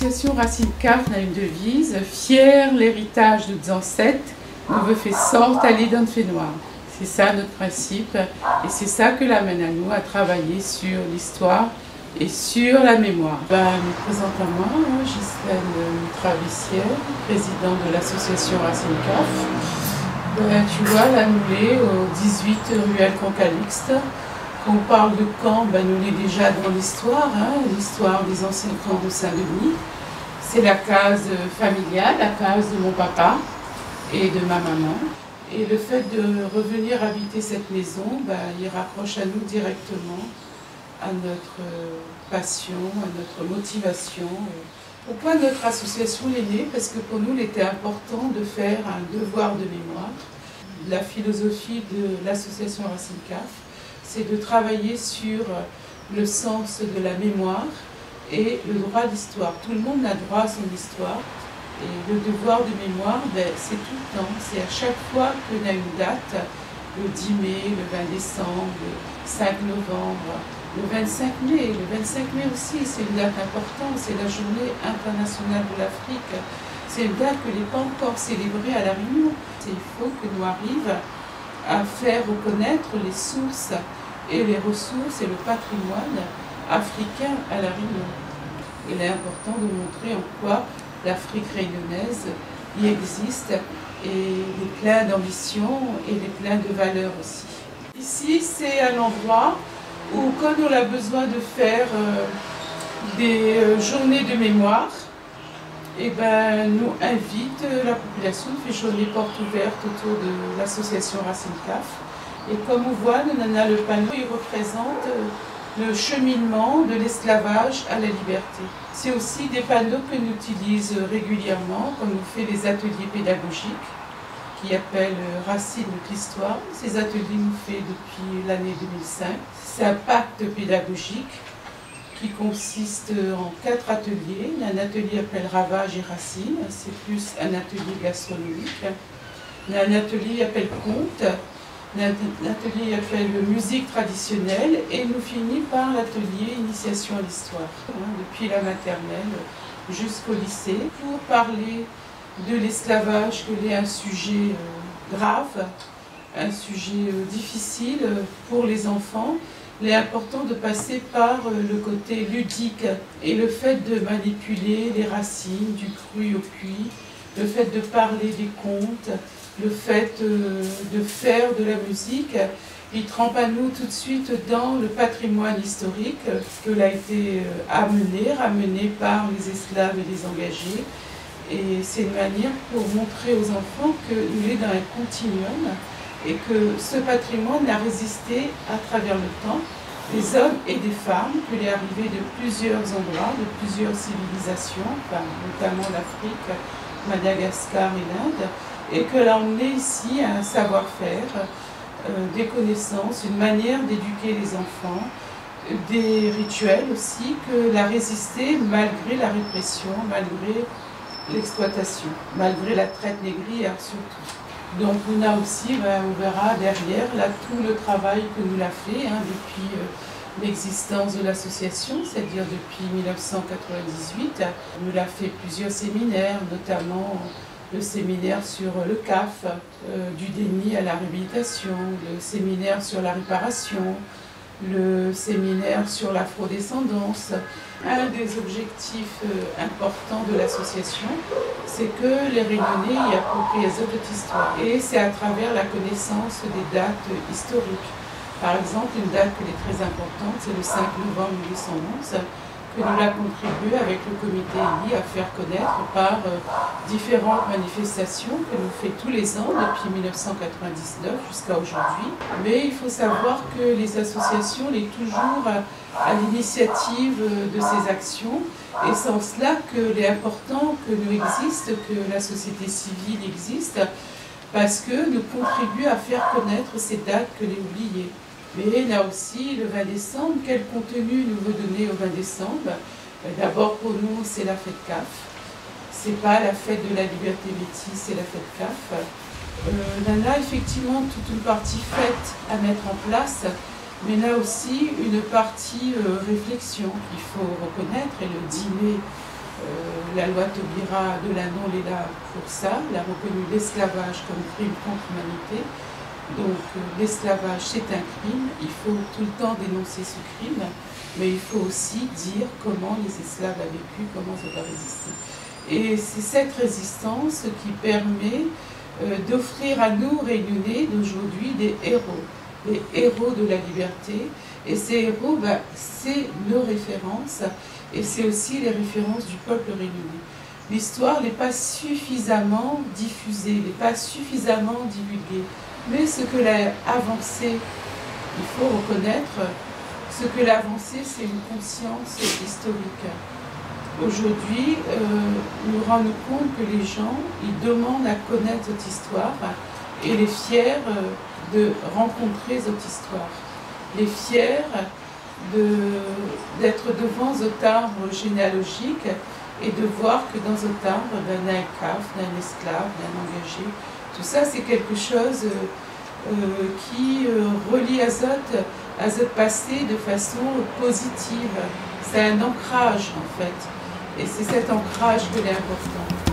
L'association Racine CAF a une devise « Fier l'héritage de nos ancêtres, nous veut faire sorte aller dans le fait noir ». C'est ça notre principe et c'est ça que l'amène à nous à travailler sur l'histoire et sur la mémoire. Je me présente à moi, Ghislaine Travissière, présidente de l'association Racine CAF. Tu vois, là nous est au 18 ruelle Concalixte. Quand on parle de camp, nous est déjà dans l'histoire, l'histoire des anciens camps de Saint-Denis. C'est la case familiale, la case de mon papa et de ma maman. Et le fait de revenir habiter cette maison, il rapproche à nous directement à notre passion, à notre motivation. Pourquoi notre association est née? Parce que pour nous, il était important de faire un devoir de mémoire. La philosophie de l'association Racine CAF, c'est de travailler sur le sens de la mémoire et le droit d'histoire. Tout le monde a droit à son histoire. Et le devoir de mémoire, c'est tout le temps. C'est à chaque fois qu'on a une date, le 10 mai, le 20 décembre, le 5 novembre, le 25 mai. Le 25 mai aussi, c'est une date importante. C'est la journée internationale de l'Afrique. C'est une date que n'est pas encore célébrée à La Réunion. Il faut que nous arrivions à faire reconnaître les sources et les ressources et le patrimoine africain à La Réunion. Il est important de montrer en quoi l'Afrique réunionnaise y existe et il est plein d'ambition et il est plein de valeurs aussi. Ici, c'est un endroit où, quand on a besoin de faire des journées de mémoire, nous invite la population, fait journée porte ouverte autour de l'association Racine CAF. Et comme on voit, nous en a le panneau, il représente le cheminement de l'esclavage à la liberté. C'est aussi des panneaux que nous utilisons régulièrement quand nous faisons les ateliers pédagogiques qui appellent Racine de l'Histoire. Ces ateliers nous faits depuis l'année 2005. C'est un pacte pédagogique qui consiste en 4 ateliers. Un atelier appelé Ravage et Racine, c'est plus un atelier gastronomique. Un atelier appelé Conte. L'atelier appelle musique traditionnelle et nous finit par l'atelier initiation à l'histoire, depuis la maternelle jusqu'au lycée, pour parler de l'esclavage, que est un sujet grave, un sujet difficile pour les enfants. Il est important de passer par le côté ludique et le fait de manipuler les racines du cru au cuit, le fait de parler des contes, le fait de faire de la musique, il trempe à nous tout de suite dans le patrimoine historique que a été ramené par les esclaves et les engagés. Et c'est une manière pour montrer aux enfants qu'il est dans un continuum et que ce patrimoine a résisté à travers le temps, des hommes et des femmes, qu'il est arrivé de plusieurs endroits, de plusieurs civilisations, notamment l'Afrique, Madagascar et l'Inde, et que l'on emmené ici un savoir-faire, des connaissances, une manière d'éduquer les enfants, des rituels aussi, que l'a résisté malgré la répression, malgré l'exploitation, malgré la traite négrière surtout. Donc on a aussi, on verra derrière, là, tout le travail que nous l'a fait depuis l'existence de l'association, c'est-à-dire depuis 1998. Nous l'a fait plusieurs séminaires, notamment le séminaire sur le CAF, du déni à la réhabilitation, le séminaire sur la réparation, le séminaire sur l'afrodescendance. Un des objectifs importants de l'association, c'est que les Réunionnais y approprient cette histoire. Et c'est à travers la connaissance des dates historiques. Par exemple, une date qui est très importante, c'est le 5 novembre 1811, que nous l'avons contribué avec le comité ELI à faire connaître par différentes manifestations que nous faisons tous les ans depuis 1999 jusqu'à aujourd'hui. Mais il faut savoir que les associations sont toujours à l'initiative de ces actions et c'est en cela qu'il est important que nous existons, que la société civile existe, parce que nous contribuons à faire connaître ces dates que les oubliées. Mais là aussi, le 20 décembre, quel contenu nous veut donner au 20 décembre? D'abord, pour nous, c'est la fête CAF. Ce n'est pas la fête de la liberté métisse, c'est la fête CAF. On a effectivement toute une partie fête à mettre en place, mais là aussi une partie réflexion qu'il faut reconnaître. Et le 10 mai La loi Taubira de Lannon est là pour ça. Elle a reconnu l'esclavage comme crime contre l'humanité. Donc l'esclavage, c'est un crime. Il faut tout le temps dénoncer ce crime, mais il faut aussi dire comment les esclaves ont vécu, comment ils ont résisté. Et c'est cette résistance qui permet d'offrir à nous, réunionnais d'aujourd'hui, des héros. Les héros de la liberté. Et ces héros, c'est nos références. Et c'est aussi les références du peuple réunionnais. L'histoire n'est pas suffisamment diffusée, n'est pas suffisamment divulguée. Mais ce que l'a avancé, il faut reconnaître, ce que l'a avancé, c'est une conscience historique. Aujourd'hui, nous rendons compte que les gens, ils demandent à connaître cette histoire et les fiers de rencontrer cette histoire. Les fiers d'être devant cet arbre généalogique et de voir que dans cet arbre, il y a un CAF, un esclave, un engagé. Tout ça, c'est quelque chose qui relie à ce passé de façon positive. C'est un ancrage, en fait. Et c'est cet ancrage qui est important.